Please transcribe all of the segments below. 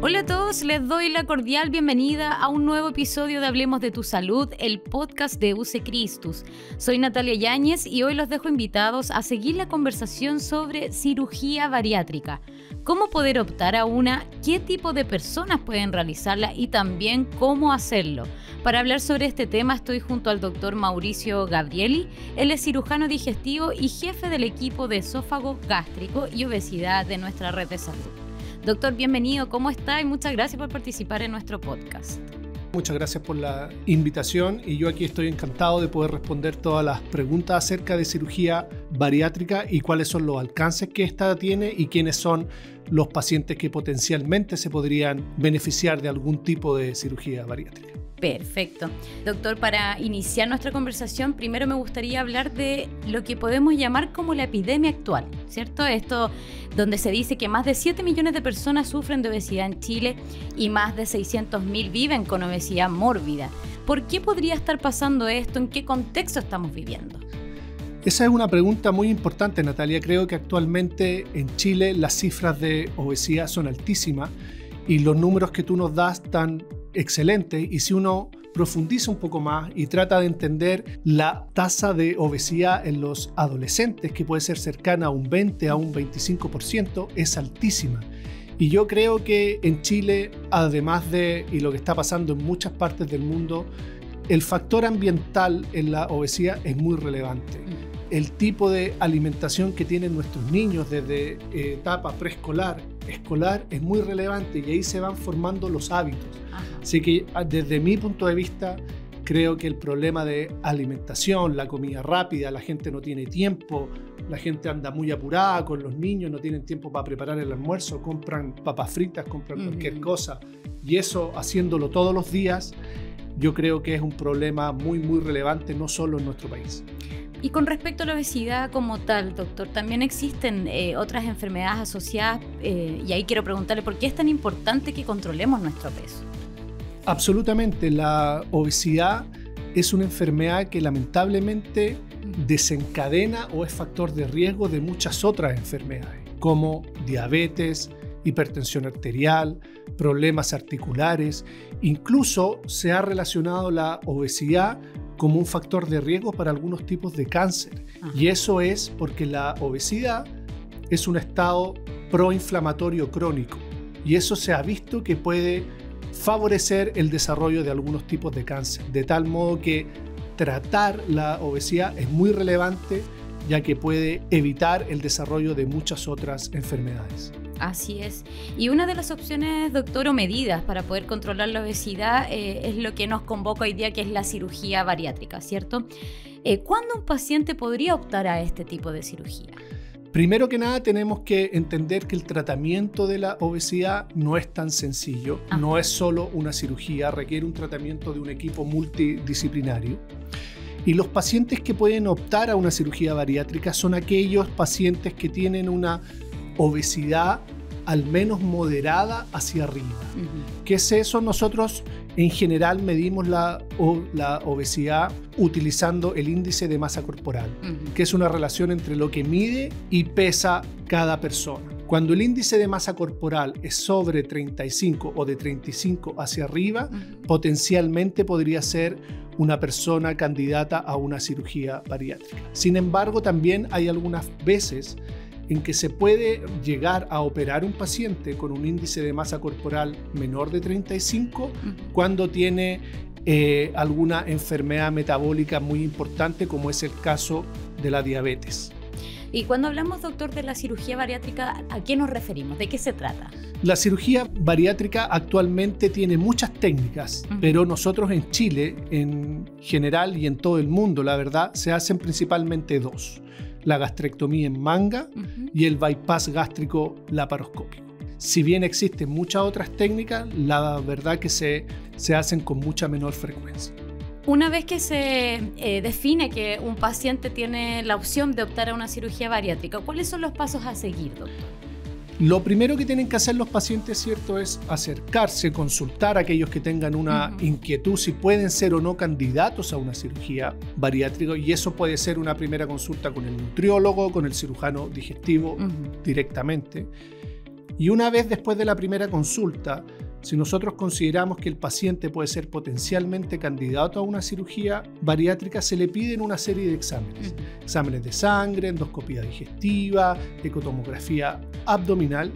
Hola a todos, les doy la cordial bienvenida a un nuevo episodio de Hablemos de tu Salud, el podcast de UC Christus. Soy Natalia Yáñez y hoy los dejo invitados a seguir la conversación sobre cirugía bariátrica. Cómo poder optar a una, qué tipo de personas pueden realizarla y también cómo hacerlo. Para hablar sobre este tema estoy junto al doctor Mauricio Gabrieli. Él es cirujano digestivo y jefe del equipo de esófago, gástrico y obesidad de nuestra red de salud. Doctor, bienvenido, ¿cómo está? Y muchas gracias por participar en nuestro podcast. Muchas gracias por la invitación y yo aquí estoy encantado de poder responder todas las preguntas acerca de cirugía bariátrica y cuáles son los alcances que esta tiene y quiénes son los pacientes que potencialmente se podrían beneficiar de algún tipo de cirugía bariátrica. Perfecto. Doctor, para iniciar nuestra conversación, primero me gustaría hablar de lo que podemos llamar como la epidemia actual, ¿cierto? Esto donde se dice que más de 7 millones de personas sufren de obesidad en Chile y más de 600.000 viven con obesidad mórbida. ¿Por qué podría estar pasando esto? ¿En qué contexto estamos viviendo? Esa es una pregunta muy importante, Natalia. Creo que actualmente en Chile las cifras de obesidad son altísimas y los números que tú nos das están excelentes, y si uno profundiza un poco más y trata de entender la tasa de obesidad en los adolescentes, que puede ser cercana a un 20 a un 25%, es altísima. Y yo creo que en Chile, además de, y lo que está pasando en muchas partes del mundo, el factor ambiental en la obesidad es muy relevante. El tipo de alimentación que tienen nuestros niños desde etapa preescolar, escolar, es muy relevante y ahí se van formando los hábitos. Así que desde mi punto de vista, creo que el problema de alimentación, la comida rápida, la gente no tiene tiempo, la gente anda muy apurada con los niños, no tienen tiempo para preparar el almuerzo, compran papas fritas, compran cualquier cosa, y eso haciéndolo todos los días, yo creo que es un problema muy, muy relevante, no solo en nuestro país. Y con respecto a la obesidad como tal, doctor, también existen otras enfermedades asociadas y ahí quiero preguntarle por qué es tan importante que controlemos nuestro peso. Absolutamente, la obesidad es una enfermedad que lamentablemente desencadena o es factor de riesgo de muchas otras enfermedades, como diabetes, hipertensión arterial, problemas articulares. Incluso se ha relacionado la obesidad como un factor de riesgo para algunos tipos de cáncer. Y eso es porque la obesidad es un estado proinflamatorio crónico y eso se ha visto que puede favorecer el desarrollo de algunos tipos de cáncer, de tal modo que tratar la obesidad es muy relevante, ya que puede evitar el desarrollo de muchas otras enfermedades. Así es. Y una de las opciones, doctor, o medidas para poder controlar la obesidad es lo que nos convoca hoy día, que es la cirugía bariátrica, ¿cierto? ¿Cuándo un paciente podría optar a este tipo de cirugía? Primero que nada tenemos que entender que el tratamiento de la obesidad no es tan sencillo, no es solo una cirugía, requiere un tratamiento de un equipo multidisciplinario. Y los pacientes que pueden optar a una cirugía bariátrica son aquellos pacientes que tienen una obesidad al menos moderada hacia arriba. ¿Qué es eso? Nosotros en general medimos la obesidad utilizando el índice de masa corporal, que es una relación entre lo que mide y pesa cada persona. Cuando el índice de masa corporal es sobre 35 o de 35 hacia arriba, potencialmente podría ser una persona candidata a una cirugía bariátrica. Sin embargo, también hay algunas veces en que se puede llegar a operar un paciente con un índice de masa corporal menor de 35 cuando tiene alguna enfermedad metabólica muy importante, como es el caso de la diabetes. Y cuando hablamos, doctor, de la cirugía bariátrica, ¿a qué nos referimos? ¿De qué se trata? La cirugía bariátrica actualmente tiene muchas técnicas, pero nosotros en Chile, en general y en todo el mundo, la verdad, se hacen principalmente dos: la gastrectomía en manga y el bypass gástrico laparoscópico. Si bien existen muchas otras técnicas, la verdad que se hacen con mucha menor frecuencia. Una vez que se define que un paciente tiene la opción de optar a una cirugía bariátrica, ¿cuáles son los pasos a seguir, doctor? Lo primero que tienen que hacer los pacientes, ¿cierto?, es acercarse, consultar a aquellos que tengan una inquietud si pueden ser o no candidatos a una cirugía bariátrica, y eso puede ser una primera consulta con el nutriólogo, con el cirujano digestivo directamente. Y una vez después de la primera consulta, si nosotros consideramos que el paciente puede ser potencialmente candidato a una cirugía bariátrica, se le piden una serie de exámenes. Exámenes de sangre, endoscopía digestiva, ecotomografía abdominal,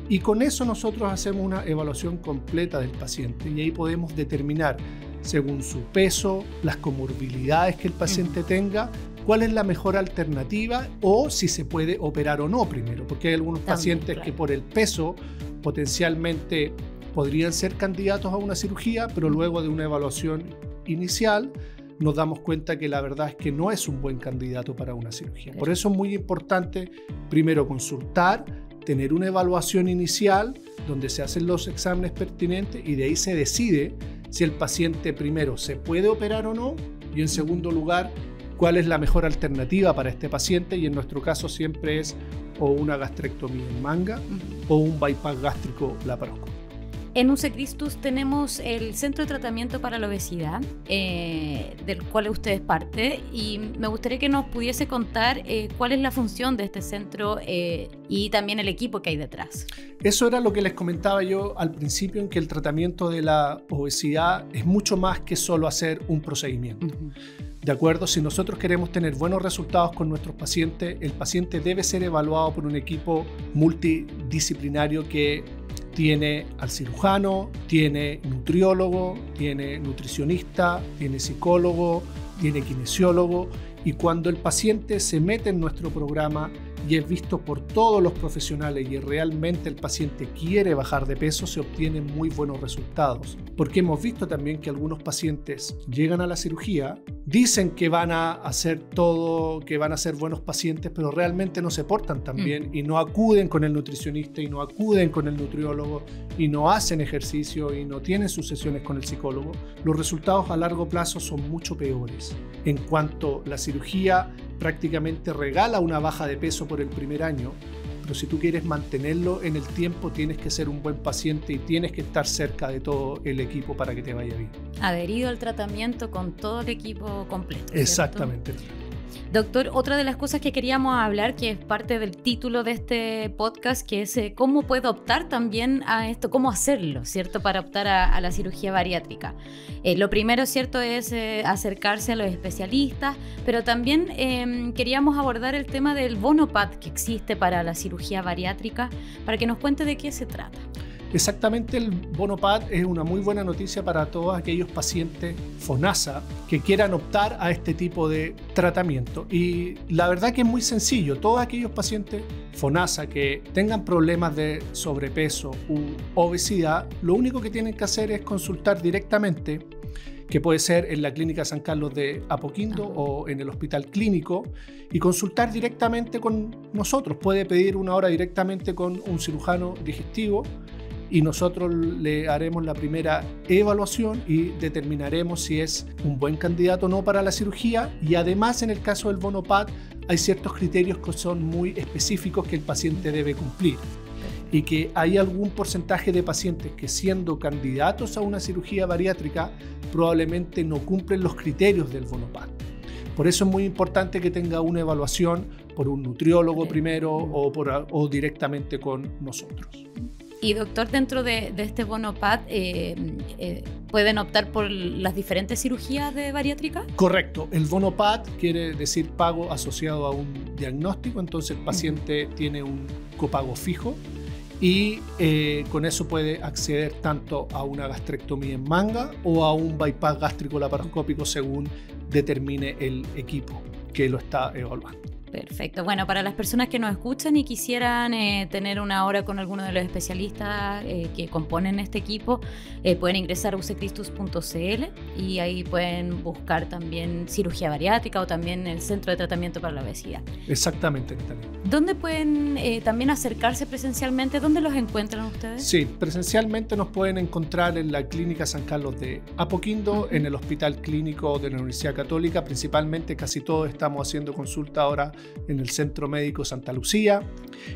y con eso nosotros hacemos una evaluación completa del paciente y ahí podemos determinar, según su peso, las comorbilidades que el paciente tenga, cuál es la mejor alternativa o si se puede operar o no primero, porque hay algunos pacientes que por el peso potencialmente podrían ser candidatos a una cirugía, pero luego de una evaluación inicial nos damos cuenta que la verdad es que no es un buen candidato para una cirugía. Por eso es muy importante primero consultar, tener una evaluación inicial donde se hacen los exámenes pertinentes y de ahí se decide si el paciente primero se puede operar o no y en segundo lugar cuál es la mejor alternativa para este paciente, y en nuestro caso siempre es o una gastrectomía en manga o un bypass gástrico laparoscópico. En UC Christus tenemos el Centro de Tratamiento para la Obesidad, del cual usted es parte, y me gustaría que nos pudiese contar cuál es la función de este centro y también el equipo que hay detrás. Eso era lo que les comentaba yo al principio, en que el tratamiento de la obesidad es mucho más que solo hacer un procedimiento. ¿De acuerdo? Si nosotros queremos tener buenos resultados con nuestros pacientes, el paciente debe ser evaluado por un equipo multidisciplinario que tiene al cirujano, tiene nutriólogo, tiene nutricionista, tiene psicólogo, tiene kinesiólogo, y cuando el paciente se mete en nuestro programa y es visto por todos los profesionales y realmente el paciente quiere bajar de peso, se obtienen muy buenos resultados. Porque hemos visto también que algunos pacientes llegan a la cirugía, dicen que van a hacer todo, que van a ser buenos pacientes, pero realmente no se portan tan bien y no acuden con el nutricionista y no acuden con el nutriólogo y no hacen ejercicio y no tienen sus sesiones con el psicólogo. Los resultados a largo plazo son mucho peores. En cuanto la cirugía prácticamente regala una baja de peso por el primer año, pero si tú quieres mantenerlo en el tiempo tienes que ser un buen paciente y tienes que estar cerca de todo el equipo para que te vaya bien. Adherido al tratamiento con todo el equipo completo, ¿cierto? Exactamente. Doctor, otra de las cosas que queríamos hablar, que es parte del título de este podcast, que es cómo puedo optar también a esto, cómo hacerlo, ¿cierto? Para optar a la cirugía bariátrica. Lo primero, ¿cierto?, es acercarse a los especialistas, pero también queríamos abordar el tema del bono PAD que existe para la cirugía bariátrica, para que nos cuente de qué se trata. Exactamente, el bono PAD es una muy buena noticia para todos aquellos pacientes FONASA que quieran optar a este tipo de tratamiento. Y la verdad que es muy sencillo. Todos aquellos pacientes FONASA que tengan problemas de sobrepeso u obesidad, lo único que tienen que hacer es consultar directamente, que puede ser en la Clínica San Carlos de Apoquindo o en el Hospital Clínico, y consultar directamente con nosotros. Puede pedir una hora directamente con un cirujano digestivo y nosotros le haremos la primera evaluación y determinaremos si es un buen candidato o no para la cirugía. Y además, en el caso del bono PAD, hay ciertos criterios que son muy específicos que el paciente debe cumplir, y que hay algún porcentaje de pacientes que, siendo candidatos a una cirugía bariátrica, probablemente no cumplen los criterios del bono PAD. Por eso es muy importante que tenga una evaluación por un nutriólogo primero o directamente con nosotros. Y doctor, dentro de este bono PAD, ¿pueden optar por las diferentes cirugías de bariátrica? Correcto. El bono PAD quiere decir pago asociado a un diagnóstico, entonces el paciente tiene un copago fijo y con eso puede acceder tanto a una gastrectomía en manga o a un bypass gástrico laparoscópico según determine el equipo que lo está evaluando. Perfecto. Bueno, para las personas que nos escuchan y quisieran tener una hora con alguno de los especialistas que componen este equipo, pueden ingresar a uccristus.cl y ahí pueden buscar también cirugía bariátrica o también el Centro de Tratamiento para la Obesidad. Exactamente, Natalia. ¿Dónde pueden también acercarse presencialmente? ¿Dónde los encuentran ustedes? Sí, presencialmente nos pueden encontrar en la Clínica San Carlos de Apoquindo, en el Hospital Clínico de la Universidad Católica. Principalmente, casi todos estamos haciendo consulta ahora en el Centro Médico Santa Lucía,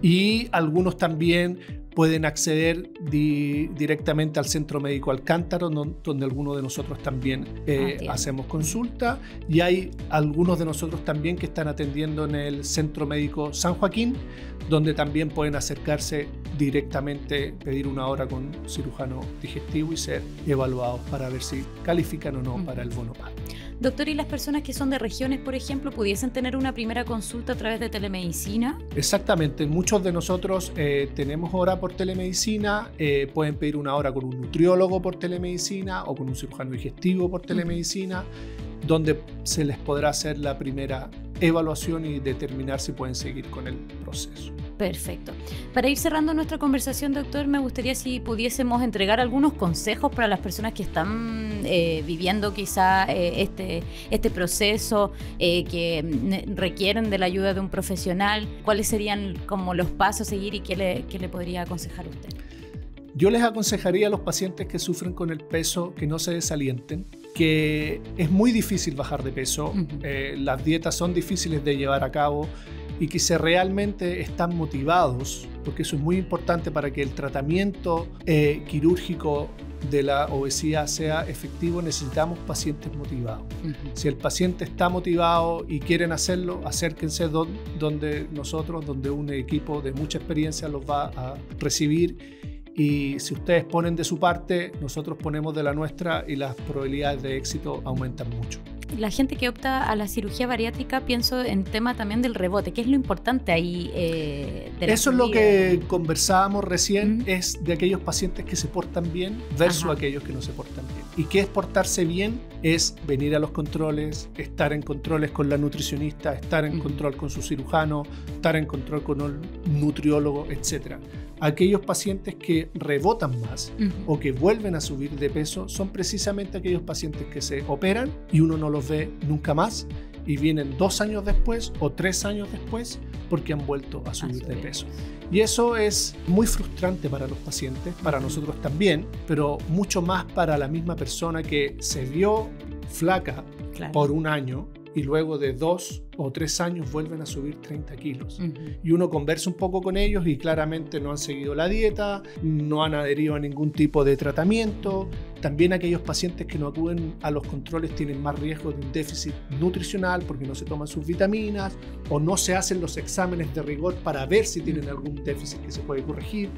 y algunos también pueden acceder directamente al Centro Médico Alcántara, donde algunos de nosotros también hacemos consulta, y hay algunos de nosotros también que están atendiendo en el Centro Médico San Joaquín, donde también pueden acercarse directamente, pedir una hora con cirujano digestivo y ser evaluados para ver si califican o no para el bono PAD. Doctor, ¿y las personas que son de regiones, por ejemplo, pudiesen tener una primera consulta a través de telemedicina? Exactamente, muchos de nosotros tenemos hora por telemedicina, pueden pedir una hora con un nutriólogo por telemedicina o con un cirujano digestivo por telemedicina, donde se les podrá hacer la primera evaluación y determinar si pueden seguir con el proceso. Perfecto. Para ir cerrando nuestra conversación, doctor, me gustaría si pudiésemos entregar algunos consejos para las personas que están viviendo quizá este proceso, que requieren de la ayuda de un profesional. ¿Cuáles serían como los pasos a seguir y qué le podría aconsejar usted? Yo les aconsejaría a los pacientes que sufren con el peso que no se desalienten, que es muy difícil bajar de peso, las dietas son difíciles de llevar a cabo, y que si realmente están motivados, porque eso es muy importante para que el tratamiento quirúrgico de la obesidad sea efectivo, necesitamos pacientes motivados. Si el paciente está motivado y quieren hacerlo, acérquense donde un equipo de mucha experiencia los va a recibir. Y si ustedes ponen de su parte, nosotros ponemos de la nuestra y las probabilidades de éxito aumentan mucho. La gente que opta a la cirugía bariátrica, pienso en tema también del rebote, ¿qué es lo importante ahí? Eso es lo que conversábamos recién, es de aquellos pacientes que se portan bien versus aquellos que no se portan bien. ¿Y qué es portarse bien? Es venir a los controles, estar en controles con la nutricionista, estar en control con su cirujano, estar en control con un nutriólogo, etc. Aquellos pacientes que rebotan más o que vuelven a subir de peso son precisamente aquellos pacientes que se operan y uno no los ve nunca más y vienen 2 años después o 3 años después porque han vuelto a subir de peso. Y eso es muy frustrante para los pacientes, para nosotros también, pero mucho más para la misma persona que se vio flaca por 1 año y luego de 2 o 3 años vuelven a subir 30 kilos. Y uno conversa un poco con ellos y claramente no han seguido la dieta, no han adherido a ningún tipo de tratamiento. También aquellos pacientes que no acuden a los controles tienen más riesgo de un déficit nutricional porque no se toman sus vitaminas o no se hacen los exámenes de rigor para ver si tienen algún déficit que se puede corregir.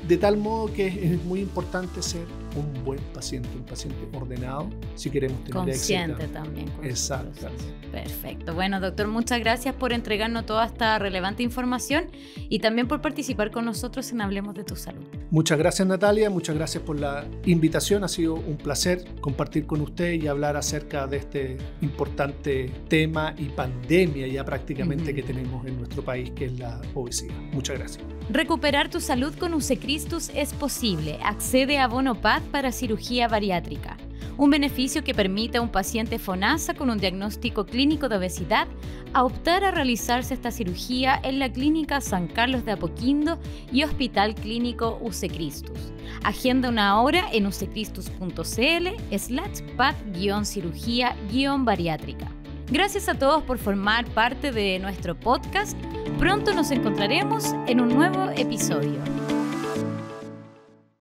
De tal modo que es muy importante ser un buen paciente, un paciente ordenado si queremos tener éxito. Consciente también. Exacto. Perfecto. Bueno, doctor, muchas gracias por entregarnos toda esta relevante información y también por participar con nosotros en Hablemos de tu Salud. Muchas gracias, Natalia, muchas gracias por la invitación. Ha sido un placer compartir con usted y hablar acerca de este importante tema y pandemia ya prácticamente que tenemos en nuestro país, que es la obesidad. Muchas gracias. Recuperar tu salud con UC es posible. Accede a bono PAD para cirugía bariátrica. Un beneficio que permite a un paciente FONASA con un diagnóstico clínico de obesidad a optar a realizarse esta cirugía en la Clínica San Carlos de Apoquindo y Hospital Clínico UC Christus. Agenda una hora en ucchristus.cl/pad-cirugía-bariátrica. Gracias a todos por formar parte de nuestro podcast. Pronto nos encontraremos en un nuevo episodio.